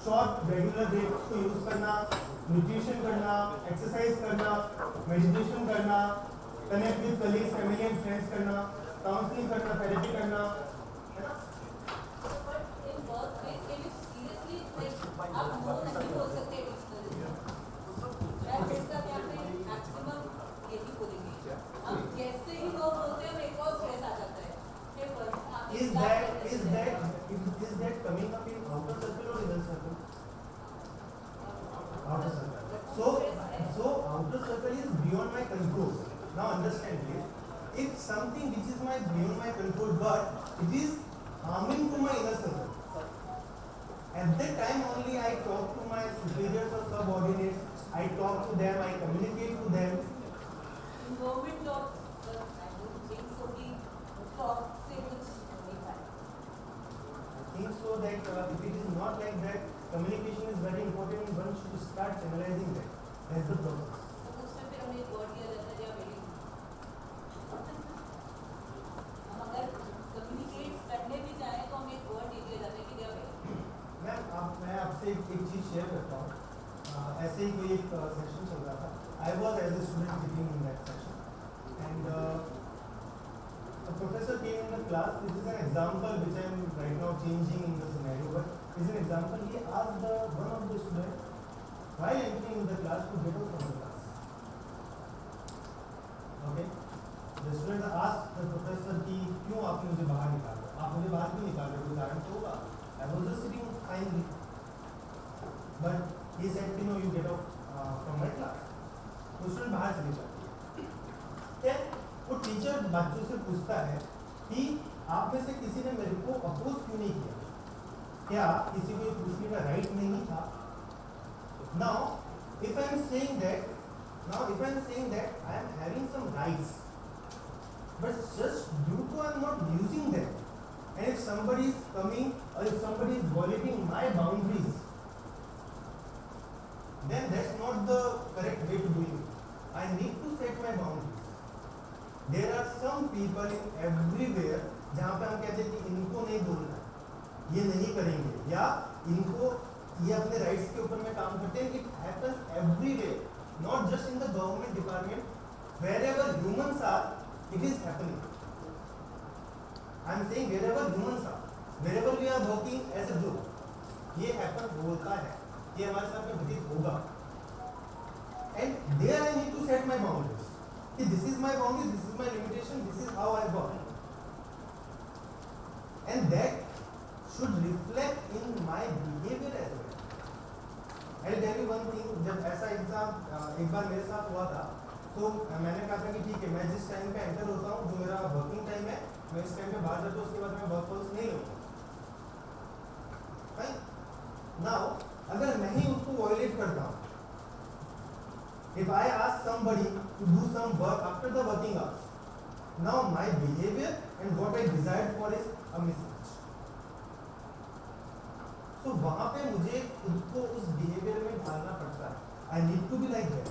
Short regular breaks को use करना, nutrition करना, एक्सरसाइज करना, मेडिटेशन करना, connect with colleagues, family and friends करना, काउंसलिंग करना, थेरेपी करना, है ना? Is that coming up in outer circle or inner circle? Outer circle. So outer circle is beyond my control. Now understand please. If something which is beyond my control, but it is harming to my inner circle, at that time only I talk to my superiors or subordinates. I talk to them. I communicate to them. In government jobs, I don't think so. The talk से कुछ नहीं पाए. I think so that if it is not like that, communication is very important and one should start channelizing that. That's the process. तो उसमें फिर हमें एक word दिया जाता है या वेटिंग. हम अगर communicate करने भी चाहें तो हमें एक word दे दिया जाता है कि they are waiting. मैं आपसे एक चीज़ शेयर करता हूँ. ऐसे ही कोई एक सेशन चल रहा था. I was as a student sitting in that section and a professor came in the class. This is an example which I am right now changing in the scenario, but this is an example. He asked one of the students while entering in the class to get out from the class. Okay, the student asked the professor कि क्यों आपने मुझे बाहर निकाला? आप मुझे बाहर क्यों निकाल रहे हो? कोई कारण तो होगा. I was just sitting kindly, but he said कि no, you get out from my class. तो student बाहर चले जाते. Then वो टीचर बच्चों से पूछता है कि आप में से किसी ने मेरे को अपोज क्यों नहीं किया? क्या किसी को ये पूछने का राइट नहीं था? Now, if I am saying that I am having some rights, but just due to I am not using them, and if somebody is coming or if somebody is violating my boundaries, then that's not the correct way to do it. I need to set my boundaries. There are some people in everywhere जहाँ पे हम कहते हैं कि इनको नहीं बोलना, ये नहीं करेंगे, या इनको ये अपने राइट्स के ऊपर में काम करते हैं. It happens everywhere, not just in the government department. Wherever humans are, it is happening. I am saying wherever humans are, wherever we are working as a group, ये happen होता है, ये हमारे साथ में घटित होगा. And there I need to set my boundaries. This is my boundary, this is my limitation, this is how I work, and that should reflect in my behavior as well. I'll tell you one thing. जब ऐसा exam एक बार मेरे साथ हुआ था, तो मैंने कहा था कि ठीक है, मैं जिस टाइम पे एंटर होता हूँ, जो मेरा वर्किंग टाइम है, मैं इस टाइम पे बाहर जाता हूँ, उसके बाद मैं वर्क कॉल्स नहीं लूँगा. नाउ अगर मैं ही उसको वॉयलेट करता हूँ, if I ask somebody to do some work after the working hours, now my behavior and what I desired for is a mismatch. So वहाँ पे मुझे खुद को उस behavior में ढालना पड़ता है. I need to be like that.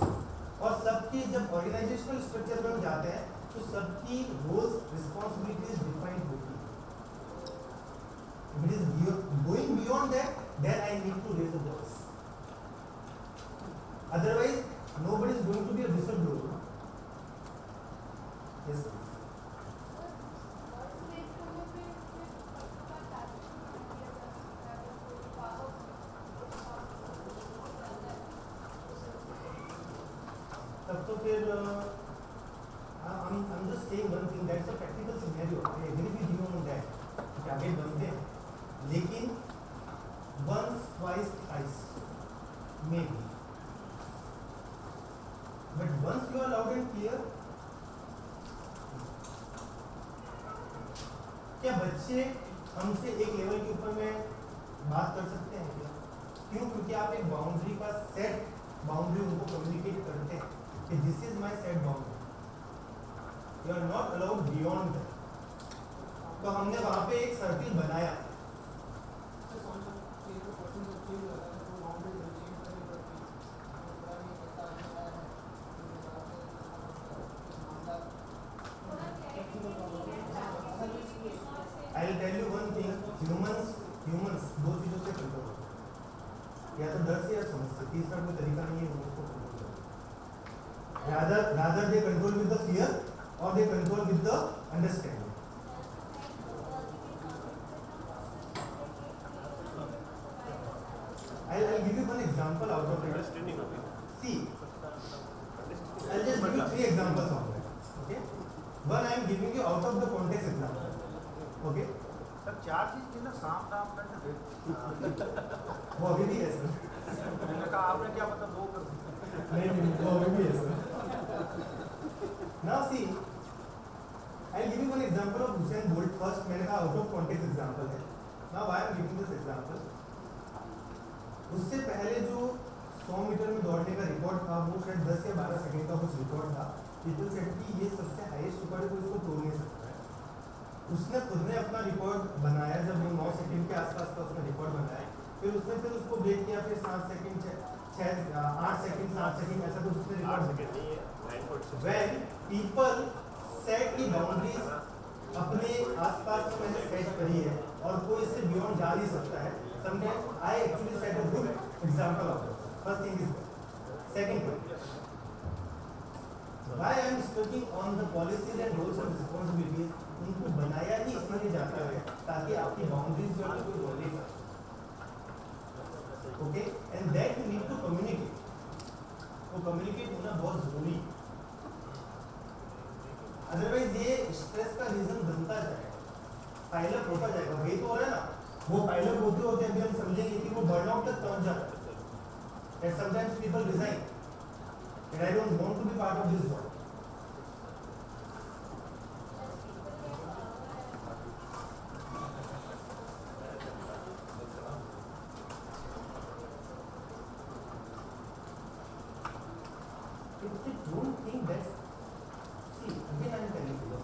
और सबकी जब organizational structure में हम जाते हैं, तो सबकी roles, responsibilities defined होती है. If it is going beyond that, then I need to raise a voice. Otherwise, nobody is going to be a whistleblower. Yes, please. तब तो फिर I'm just saying one thing. That's a practical scenario. I agree with you on that. Target बनते हैं, लेकिन once, twice, thrice, maybe. But once you are loud and clear, क्या बच्चे हमसे एक लेवल के ऊपर में बात कर सकते हैं क्या? क्यों? क्योंकि आप एक बाउंड्री का सेट बाउंड्री उनको कम्युनिकेट करते हैं कि this is my set boundary, you are not allowed beyond that. तो हमने वहां पे एक सर्किल बनाया. I will tell you one thing, humans दो चीजों से कंट्रोल होते हैं. या तो डर से या समझ से, तीसरा कोई तरीका नहीं है उसको कंट्रोल करने का। Rather they control with the fear or they control with the understanding. I'll give you one example out of it. See, I'll just give you 3 examples of that. Okay, one I am giving you out of the context example. Okay, sir 4 चीज थी ना, साम दाम दंड वो अभी भी है सर। मैंने कहा आपने क्या मतलब 2 कर दी। नहीं वो अभी भी है sir. Now see, I'll give you one example of Usain Bolt. First मैंने कहा out of context example है। Now why I am giving this example? उससे पहले जो 100 मीटर में दौड़ने का रिकॉर्ड था वो शायद 10 या 12 सेकंड का कुछ रिकॉर्ड था। पीपल सेड कि ये सबसे हाईएस्ट रिकॉर्ड है, कोई इसको तोड़ नहीं सकता है। उसने खुद ने अपना रिकॉर्ड बनाया, जब वो 9 सेकंड के आसपास का उसने रिकॉर्ड बनाया, फिर उसको ब्रेक किया, फिर 7 सेकंड 8 सेकंड 7 सेकंड ऐसा कुछ उसने रिकॉर्ड। व्हेन पीपल सेट की बाउंड्रीज अपने आसपास में मैंने सेट करी है और कोई इससे बियॉन्ड जा नहीं सकता है। Sometimes I actually set a good example of it. First thing is that. Second point, why I am speaking on the policies and roles and responsibilities, उनको बनाया ही इसलिए जाता है ताकि आपकी बाउंड्रीज जो है कोई रोक नहीं सकता। Okay, and that you need to communicate. वो कम्युनिकेट होना बहुत जरूरी है, अदरवाइज ये स्ट्रेस का रीजन बनता जाएगा, पाइलअप होता जाएगा। वही तो हो रहा है ना, वो पाइलअप होते होते अभी हम समझेंगे कि वो बर्नआउट तक पहुंच जाता है। And sometimes people resign and I don't want to be part of this job. If they don't think that, see, again I am telling you,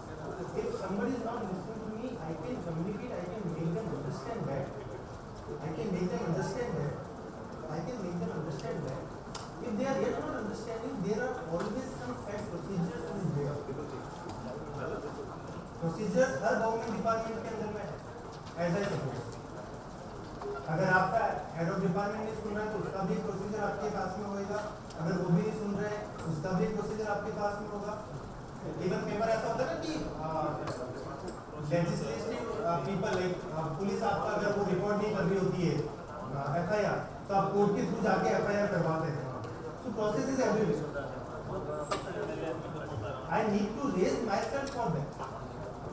if somebody is not listening to me, I can communicate, I can make them understand that. If they are yet not understanding, there are always some set procedures in there. Procedures her government department के अंदर में है। ऐसा ही suppose अगर आपका head of department नहीं सुन रहा है तो उसका भी प्रोसीजर आपके पास में होगा। अगर वो भी नहीं सुन रहे हैं उसका भी प्रोसीजर आपके पास में होगा। इवन पेपर ऐसा होता है ना कि लेजिस्लेटिव पीपल लाइक पुलिस आपका अगर वो रिकॉर्ड नहीं कर रही होती है एफआईआर, तो आप कोर्ट के थ्रू जाके एफआईआर करवाते हैं। So process is everywhere. I need to raise myself for that.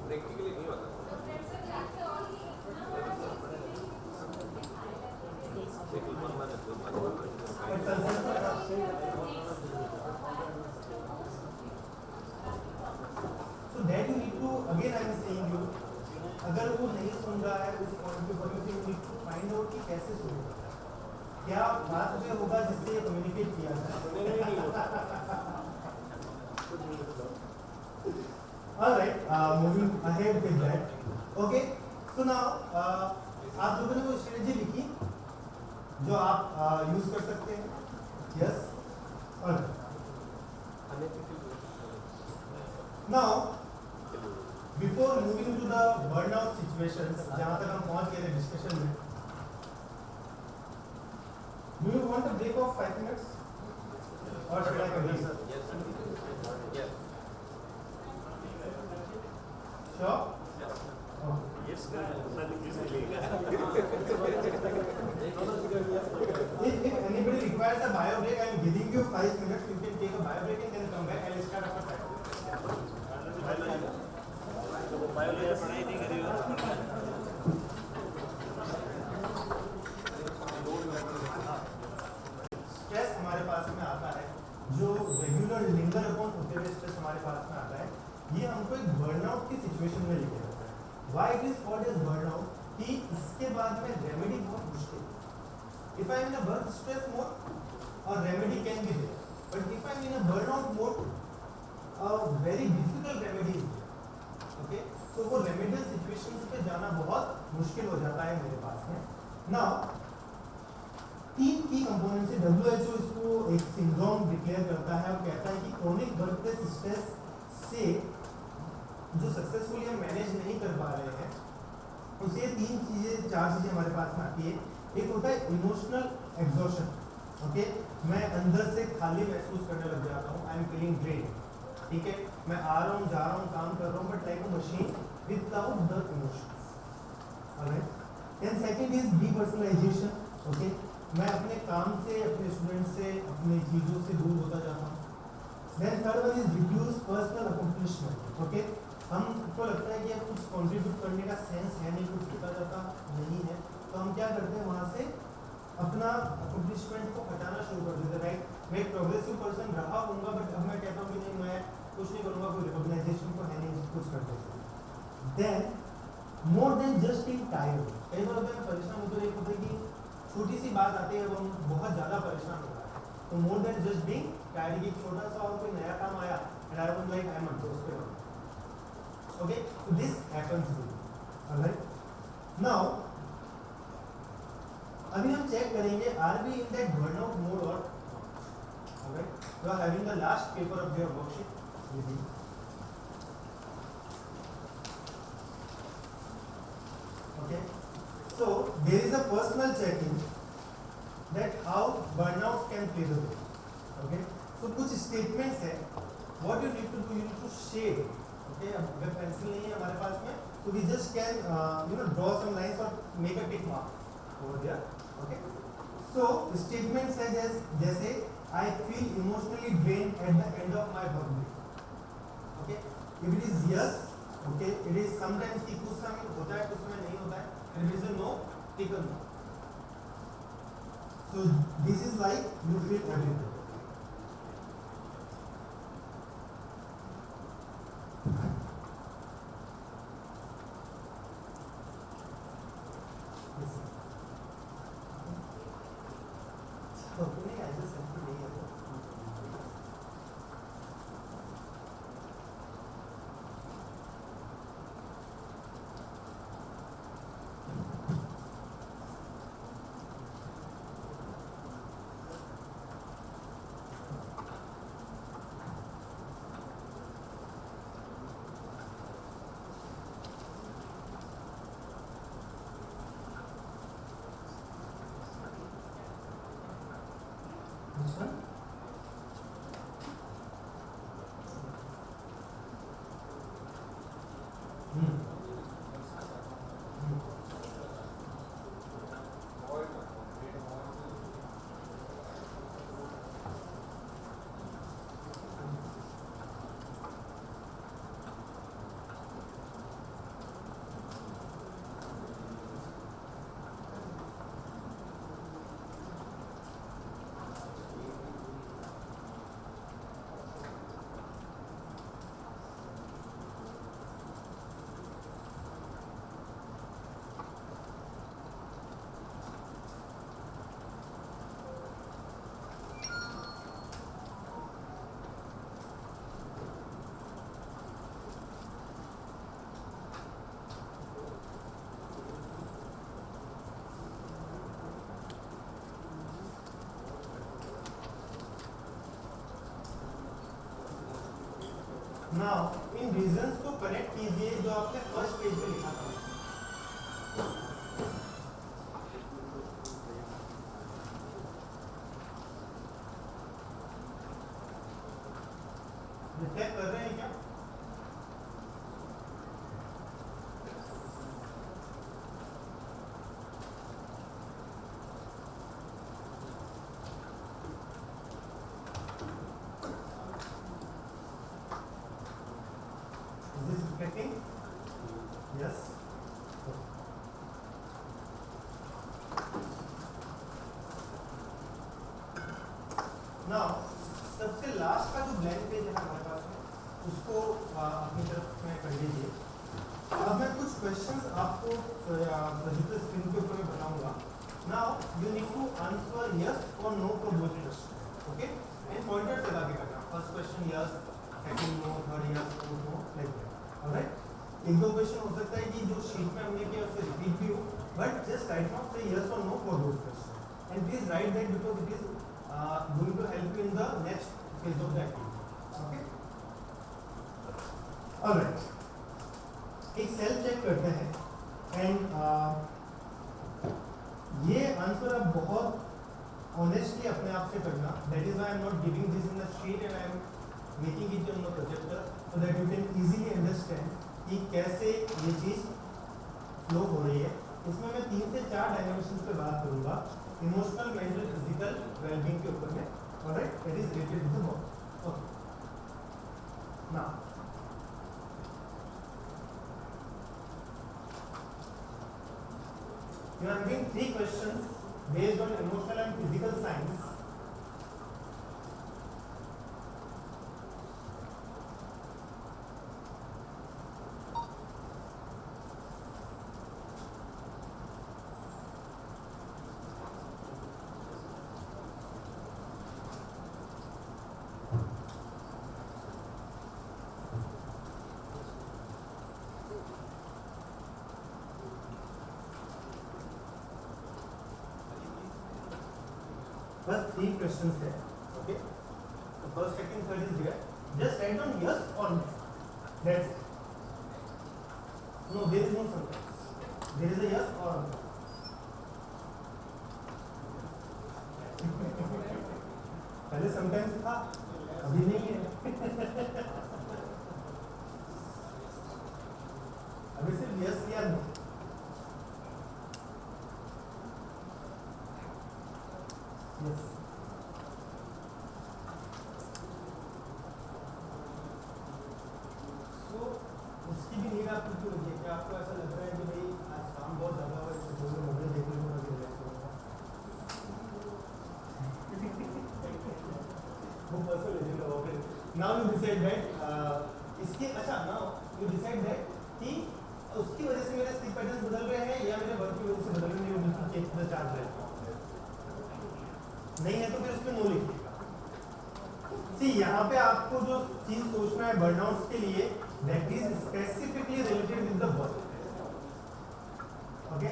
Practically नहीं होता। So that you need to, again I am saying you, अगर वो नहीं सुन रहा है उस पॉइंट पे you need to find out कि कैसे सुनेगा, क्या बात में होगा जिससे ये कम्युनिकेट किया जाए। Alright, moving ahead with that. Okay, so now आप लोगों ने वो स्ट्रेटजी लिखी जो आप यूज कर सकते हैं। Yes, alright. Now, before moving to the burnout situations, जहाँ तक हम पहुँच गए थे डिस्कशन में, do you want a break of 5 minutes or should I continue? Yes. Sure? If anybody requires a bio break, I am giving you 5 minutes. You can take a bio break and then come back. I will start after 5 minutes. पढ़ाई नहीं करी stress हमारे पास में आता है, जो regular linger upon होते हुए स्ट्रेस हमारे पास में आता है, ये हमको एक बर्नआउट की सिचुएशन में लेके जाता है। Why it is called as burnout? कि इसके बाद में रेमेडी बहुत मुश्किल है। If I am in a work stress mode, a remedy can be there, but if I am in a burnout mode, a very difficult remedy is there. Okay, so वो remedial situations पे जाना बहुत मुश्किल हो जाता है मेरे पास में। Now, 3 की कंपोनेंट से WHO इसको एक सिंड्रोम डिक्लेयर करता है और कहता है कि क्रोनिक वर्क प्लेस स्ट्रेस से जो सक्सेसफुली हम मैनेज नहीं कर पा रहे हैं, उसे 4 चीजें हमारे पास में आती है। एक होता है इमोशनल एग्जॉशन, ओके, मैं अंदर से खाली महसूस करने लग जाता हूँ, आई एम फीलिंग ड्रेन, ठीक है, मैं आ रहा हूँ, जा रहा हूँ, काम कर रहा हूँ, but like a machine without the emotions, alright. Then second is depersonalisation, okay, मैं अपने काम से, अपने स्टूडेंट से, अपनी चीज़ों से दूर होता जाता हूँ। Then third one is reduce personal accomplishment, okay, हमको लगता है कि अब कुछ कंट्रीब्यूट करने का सेंस है नहीं, कुछ होता जाता नहीं है, तो हम क्या करते हैं, वहाँ से अपना अकम्प्लिशमेंट को हटाना शुरू कर देते हैं, राइट। मैं एक प्रोग्रेसिव पर्सन रहा हूँगा, बट अब मैं कहता हूँ कि नहीं, मैं कुछ नहीं करूँगा, कोई रिकॉग्नाइजेशन तो है नहीं कुछ करने से। Then more than just being tired, कई बार होता है परेशान होते एक होता है कि छोटी सी बात आती है, अब हम बहुत ज़्यादा परेशान हो रहा है, तो more than just being tired, कि छोटा सा और कोई नया काम आया and I was like I am exhausted, okay, so this happens to me, alright. Now अभी हम चेक करेंगे are we in that burnout mode or not, alright. You are having the last paper of your worksheet with you, okay, so there is a personal check-in that how burnout can play the role, okay, so कुछ statements है, what you need to do, you need to shade, okay, अब अगर pencil नहीं है हमारे पास में, so we just can draw some lines or make a tick mark over there, okay, so statements है जैसे I feel emotionally drained at the end of my workday, okay, if it is yes, okay, it is sometimes कि कुछ समय होता है, कुछ समय नहीं होता है, and it is a no, take a no, so this is like you feel everything, yes sir, so नहीं I just have to नहीं है तो this one, now in reasons को कनेक्ट कीजिए जो आपने फर्स्ट पेज पे लिखा था, रिफ्लेक्ट कर रहे हैं क्या? Is this reflecting? Yes. Now, सबसे लास्ट का जो ब्लैंक पेज है हमारे पास में, उसको अपनी तरफ में कर लीजिए। अब मैं कुछ क्वेश्चंस आपको डिजिटल स्क्रीन के ऊपर बताऊंगा। Now, you need to answer yes or no for both questions. Okay? And pointers लगा के करना। First question yes, second no, third yes, fourth no, like that. Alright? एक दो क्वेश्चन हो सकता है कि जो शीट में हमने किया उससे रिपीट भी हो, but just write down say yes or no for those questions. And please write that because it is going to help you in the next phase of the activity. Okay? Alright. एक self check करते हैं and ये answer आप बहुत honestly अपने आप से करना. That is why I am not giving this in the sheet and I am making it on the projector so that you can easily understand कि कैसे ये चीज फ्लो हो रही है. इसमें मैं 3 से 4 डायमेंशंस पे बात करूंगा इमोशनल, मेंटल, फिजिकल वेलबींग के ऊपर में. Alright, that is related to the body. Okay, now you are having 3 questions based on emotional and physical science. First 3 questions there. Okay. The first, second, third is there. Just write down yes or no. That's it. No, there is no sometimes. There is a yes or no. पहले sometimes था, अभी नहीं है. अभी सिर्फ yes या no. Yes. So उसकी भी नीड आपको क्यों लगी है? क्या आपको ऐसा लग रहा है कि भाई आज काम बहुत ज़्यादा हुआ है, इससे थोड़ा मोबाइल देखने को लगे रिलैक्स होगा? वो पर्सनल एजेंडा हो गया. नाउ यू डिसाइड दैट इसके अच्छा नाउ यू डिसाइड दैट कि उसकी वजह से मेरे स्लीप पैटर्न्स बदल रहे हैं या मेरे वर्क की वजह से बदल रहे हैं. You need to check the charge rate. नहीं है तो फिर उसमें नो लिखिएगा. सी यहाँ पे आपको जो चीज सोचना है बर्नआउट्स के लिए, that is specifically related with the work. Okay,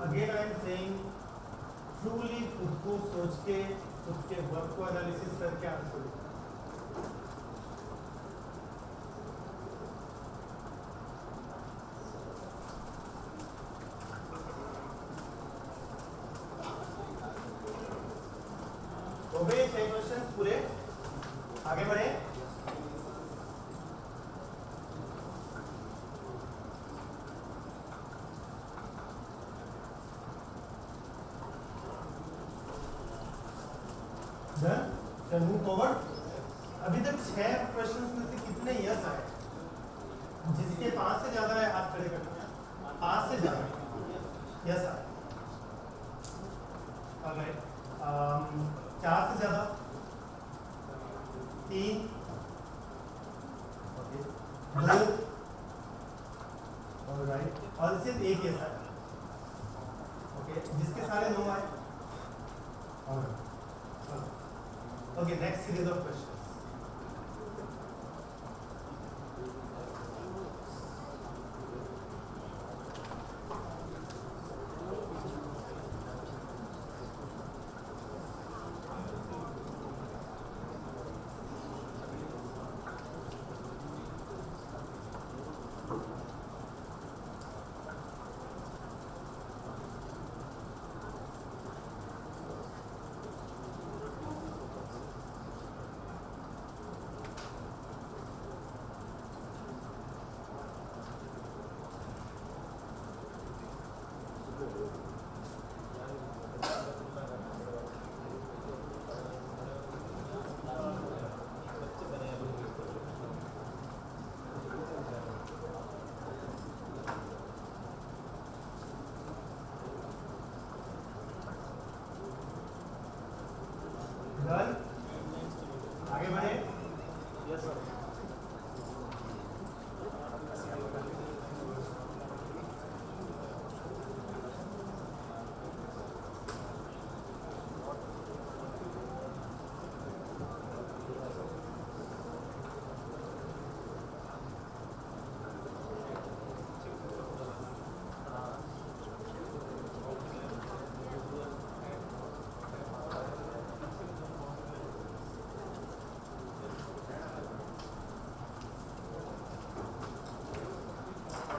again I am saying truly खुद को सोच के, खुद के वर्क को एनालिसिस करके आंसर दो. हो गए 6 क्वेश्चंस पूरे. आगे बढ़े. Then move forward. अभी तक 6 क्वेश्चंस में से कितने यस आए? जिसके 5 से ज्यादा है हाथ खड़े करना. 5 से ज्यादा यस आए. ऑलराइट. 4 से ज्यादा 3. ओके, 2. ऑलराइट. और सिर्फ एक यस आया. ओके, जिसके सारे 9 आए. Alright. Okay, next series of questions. Done, आगे बढ़े। Yes, sir.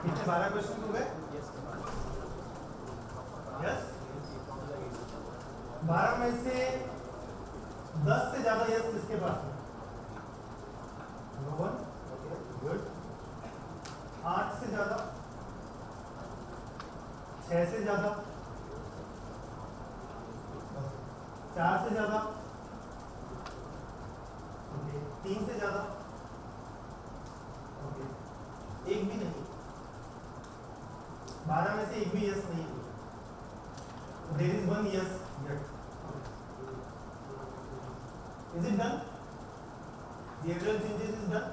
कितने 12 क्वेश्चन हो गए? यस, 12 में से 10 से ज्यादा यस किसके पास है? No one, good. 8 से ज्यादा, 6 से ज्यादा, 4 से ज्यादा, 3 से ज्यादा, एक भी नहीं। 12 में से एक भी यस नहीं हुआ। There is one yes yet. Is it done? Behavioural changes is done.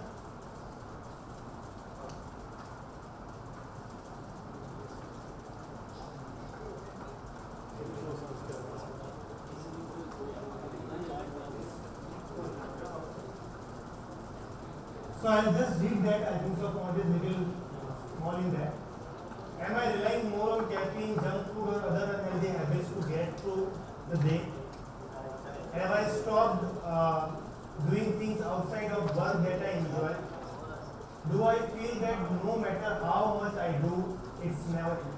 So I'll just read that. I think so point is little small in that. Am I relying more on caffeine, junk food, or other unhealthy habits to get through the day? Have I stopped doing things outside of work that I enjoy? Do I feel that no matter how much I do, it's never enough?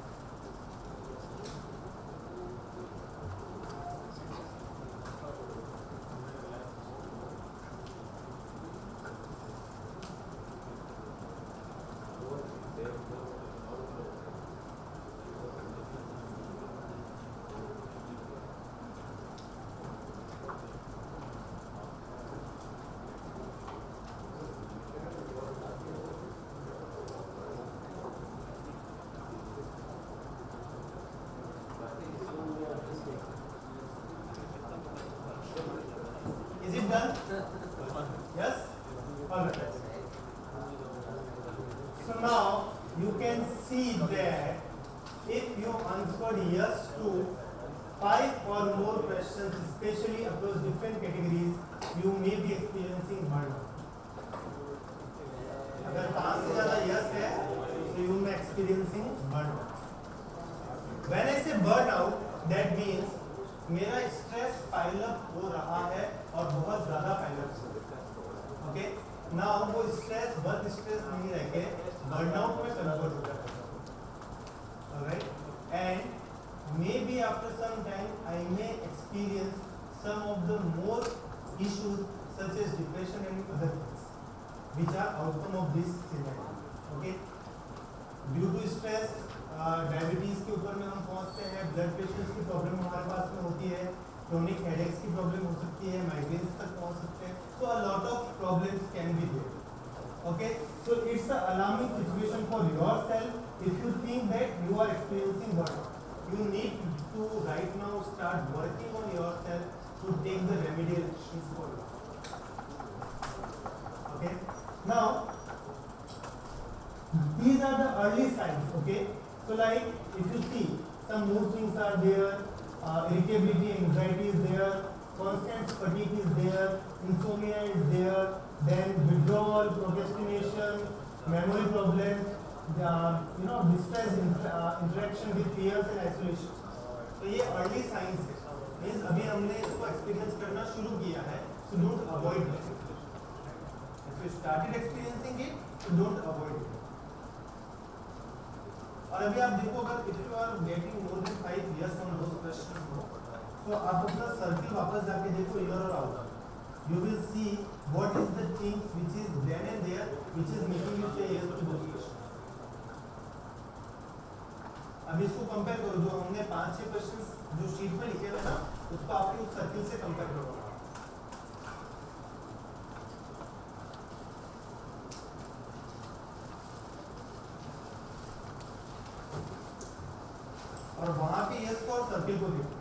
Is it done? Yes? Alright. So now you can see that if you answered yes to 5 or more questions, especially across different categories, you may be experiencing burnout. अगर 5 से ज़्यादा yes है, so you may experiencing burnout. When I say burnout, that means मेरा stress pile up हो रहा है और बहुत ज़्यादा पाइल अप हो रहा है। ओके, नाउ वो स्ट्रेस वर्क स्ट्रेस नहीं रह के बर्नआउट में कन्वर्ट हो जाता है। Alright, and maybe after some time I may experience some of the more issues such as depression and other things which are outcome of this scenario. Okay, due to stress diabetes के ऊपर में हम पहुंचते हैं, blood pressure की problem हमारे पास में होती है, क्रोनिक हेडेक्स की प्रॉब्लम हो सकती है, माइग्रेन्स तक पहुंच सकते हैं। So a lot of problems can be there. Okay, so it's a alarming situation for yourself if you think that you are experiencing burnout. You need to right now start working on yourself to take the remedial actions for it. Okay, now these are the early signs. Okay, so like if you see some mood swings are there, irritability, anxiety is there, constant fatigue is there, insomnia is there, then withdrawal, procrastination, memory problems, distress, interaction with peers and isolation. तो ये early signs है, means अभी हमने इसको experience करना शुरू किया है, so don't avoid it. If you started experiencing it, so don't avoid it. और अभी आप देखो, अगर if you are getting more than 5 yes on those questions no, तो आप अपना सर्किल वापस जाके देखो इनर और outer. You will see what is the things which is there and there which is making you say yes to those questions. अब इसको compare करो, जो हमने 5-6 क्वेश्चंस जो शीट में लिखे हुए ना, उसको आपने उस सर्किल से कंपेयर करो। और वहां पे यस को और सर्किल को देखो।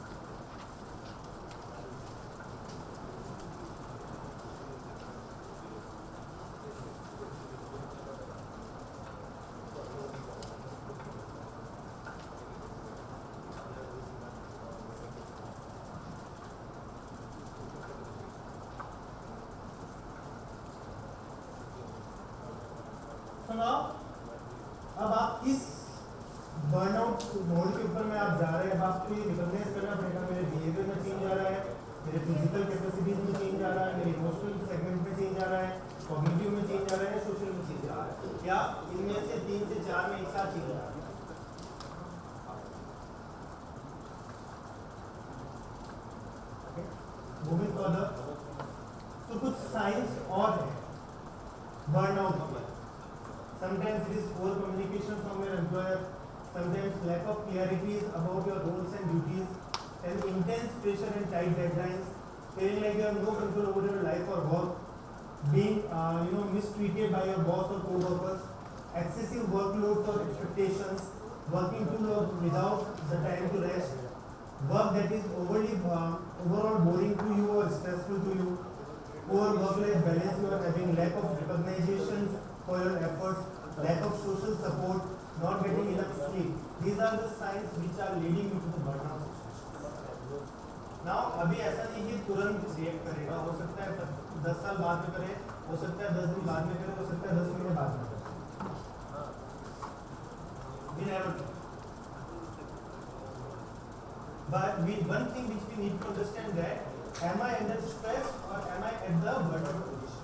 सुनाओ, अब आप किस बर्नआउट मोड के ऊपर में आप जा रहे हैं, अब आपको ये रिकॉग्नाइज करना पड़ेगा मेरे बिहेवियर में चेंज आ रहा है, मेरे फिजिकल कैपेसिटीज में चेंज आ रहा है, मेरे इमोशनल सेगमेंट में चेंज आ रहा है, कॉग्निटिव में चेंज आ रहा है, सोशल में चेंज आ रहा है, या इनमें से 3 से 4 में एक साथ चेंज आ रहा है। मूविंग फर्दर, तो कुछ साइंस और है बर्नआउट के। Sometimes it is poor communication from your employer, sometimes lack of clarity about your roles and duties, and intense pressure and tight deadlines, feeling like you have no control over your life or work, being mistreated by your boss or co-workers, excessive workload or expectations, working too long without the time to rest, work that is overall boring to you or stressful to you, poor work-life balance you are having, lack of recognition for your efforts, lack of social support, not getting enough sleep. These are the signs which are leading you to the burnout situation. Now, अभी ऐसा नहीं कि तुरंत react करेगा, हो सकता है 10 साल बाद में करे, हो सकता है 10 दिन बाद में करे, हो सकता है 10 महीने बाद में करे. We never know. But one thing which we need to understand that, am I under stress or am I at the burnout position?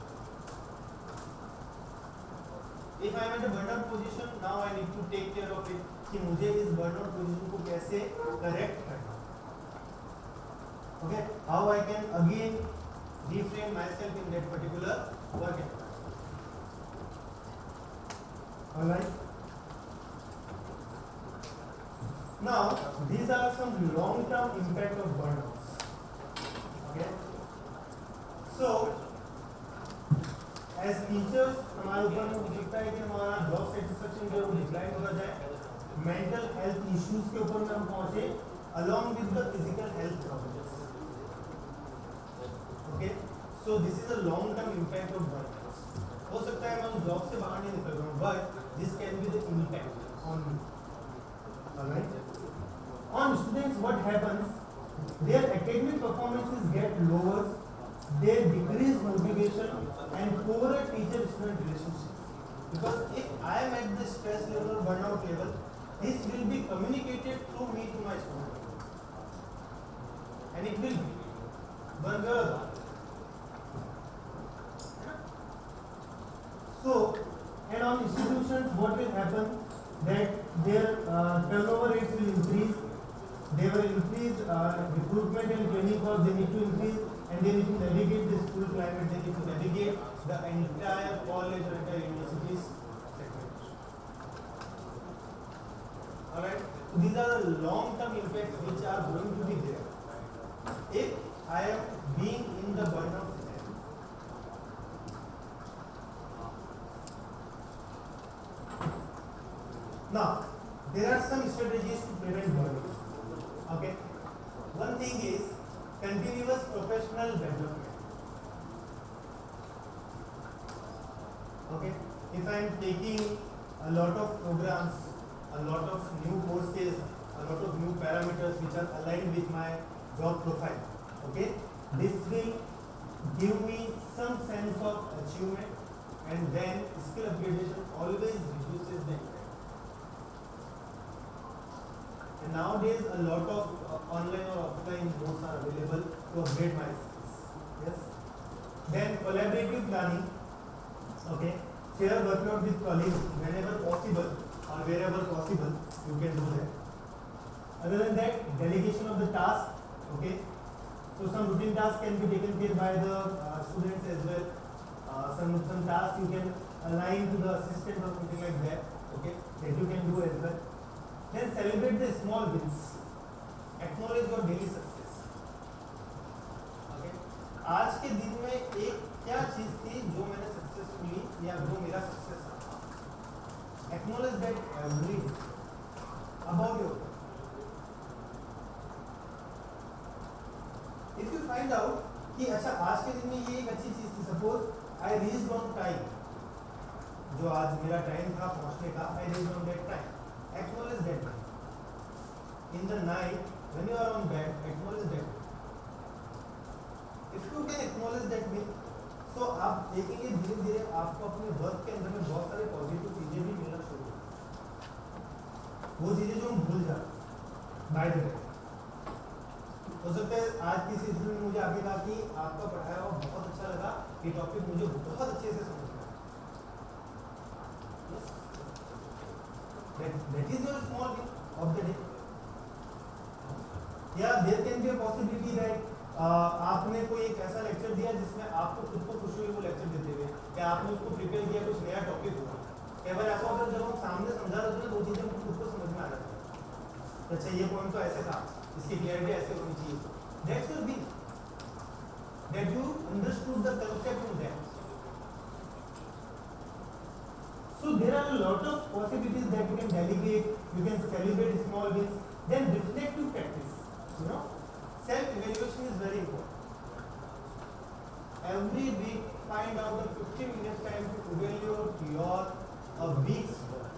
If I am at the burnout position, now I need to take care of it कि मुझे इस burnout position को कैसे correct करना. Okay, how I can again reframe myself in that particular work environment. Alright. Now, these are some long-term impact of burnouts. Okay. So, as teachers, हमारे ऊपर हो सकता है कि हमारा जॉब सेटिस्फेक्शन जो डिक्लाइन होता जाए, मेंटल हेल्थ इश्यूज के ऊपर में हम पहुंचे, along with the physical health problems. Okay. So, this is a long-term impact of burnouts. हो सकता है मैं उस जॉब से बाहर नहीं निकल रहा हूँ, but this can be the impact on me. Alright. On students, what happens? Their academic performances get lower, their decreased motivation, and poorer teacher-student relationships. Because if I am at the stress level or burnout level, this will be communicated through me to my student, and it will be one way or the other. So, and on institutions, what will happen? That their turnover rates will increase, they will increase recruitment and training costs, they need to increase, and they need to navigate the school climate, they need to navigate the entire college or entire universities segment. Alright, so these are the long-term effects which are going to be there if I am being in the burnout scenario. Now, there are some strategies to prevent burnout. Okay, one thing is continuous professional development. Okay, if I am taking a lot of programs, a lot of new courses, a lot of new parameters which are aligned with my job profile, okay, this will give me some sense of achievement, and then skill upgradation always reduces the impact. And nowadays a lot of online or offline modes are available to upgrade my skills. Yes. Then collaborative planning. Okay. Share workload with colleagues whenever possible or wherever possible. You can do that. Other than that, delegation of the task. Okay. So some routine tasks can be taken care by the students as well. Some tasks you can align to the assistant or something like that. Okay. That you can do as well. Then celebrate the small wins. Acknowledge your daily success. Okay. आज के दिन में एक क्या चीज थी जो मैंने सक्सेसफुली या जो मेरा सक्सेस था. Acknowledge that every day about your. If you find out कि अच्छा आज के दिन में ये एक अच्छी चीज थी, suppose I reached on time. जो आज मेरा टाइम था पहुंचने का, I reached on that time. Acknowledge that. In the night, when you are on bed, acknowledge that. If you can acknowledge that, सो आप देखेंगे धीरे धीरे आपको अपने वर्क के अंदर में बहुत सारे पॉजिटिव चीजें भी मिलना शुरू होगी, वो चीजें जो हम भूल जाते बाय द वे। हो सकता है आज की सेशन में मुझे आपने कहा कि आपका पढ़ाया हुआ बहुत अच्छा लगा, ये टॉपिक मुझे बहुत अच्छे से समझ में आया। That is your small win of the day. या there can be a possibility that आपने कोई एक ऐसा लेक्चर दिया जिसमें आपको खुद को खुशी हुई वो लेक्चर देते हुए, या आपने उसको प्रिपेयर किया कुछ नया टॉपिक हुआ। कई बार ऐसा होता है जब हम सामने समझा रहे होते हैं वो चीजें हमको खुद को समझ में आ जाती है, अच्छा ये पॉइंट तो ऐसे था, इसकी क्लैरिटी ऐसे होनी चाहिए। That's your win, that you understood the concept in that. So there are a lot of possibilities that you can delegate, you can celebrate small wins, then reflective practice. You know, self-evaluation is very important. Every week, find out the 15 minutes time to evaluate your week's work.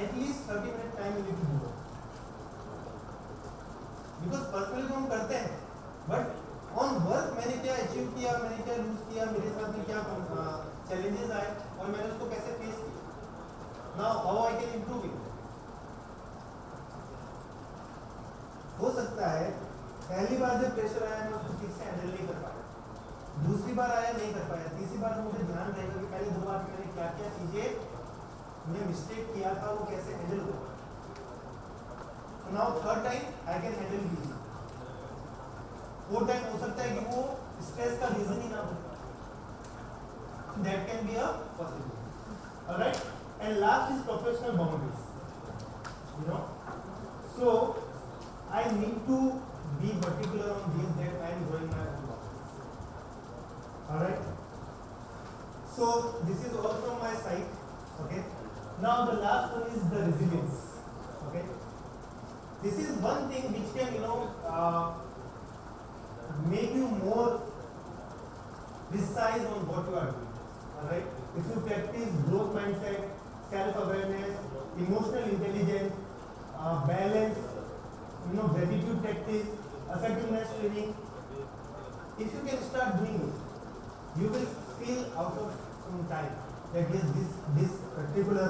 At least 30 minutes time you need to do it. Because personally तो हम करते हैं, but on work मैंने क्या achieve किया, मैंने क्या loose किया, मेरे साथ में क्या चैलेंजेस आए और मैंने उसको कैसे फेस किया, now how I can improve it. हो सकता है पहली बार जब प्रेशर आया मैं उसको ठीक से हैंडल नहीं कर पाया, दूसरी बार आया नहीं कर पाया, तीसरी बार मुझे ध्यान रहेगा कि पहले 2 बार मैंने क्या क्या चीजें मैंने मिस्टेक किया था वो कैसे हैंडल हुआ, now third time I can handle this. 4 time हो सकता है कि वो स्ट्रेस का रीजन ही ना हो, that can be a possibility. Alright, and last is professional boundaries, you know, so I need to be particular on this that I am growing my own boundaries. Alright, so this is all from my side. Okay, now the last one is the resilience. Okay, this is one thing which can make you more precise on what you are doing. Alright, if you practice growth mindset, self-awareness, emotional intelligence, balance, gratitude practice, effectiveness training, if you can start doing it, you will feel out of some time that yes, this particular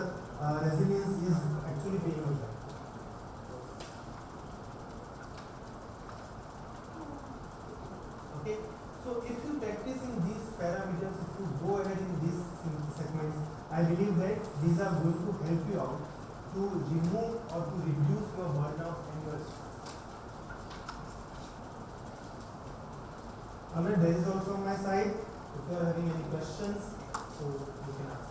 resilience is actually paying you back. Okay, so if you practice in these parameters, if you go ahead in these segments, I believe that these are going to help you out to remove or to reduce your burnout and your stress. Alright, that is also on my side. If you are having any questions, so you can ask.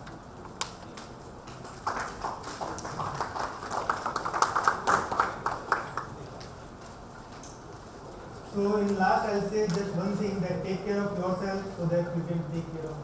So in last I'll say just one thing, that take care of yourself so that you can take care of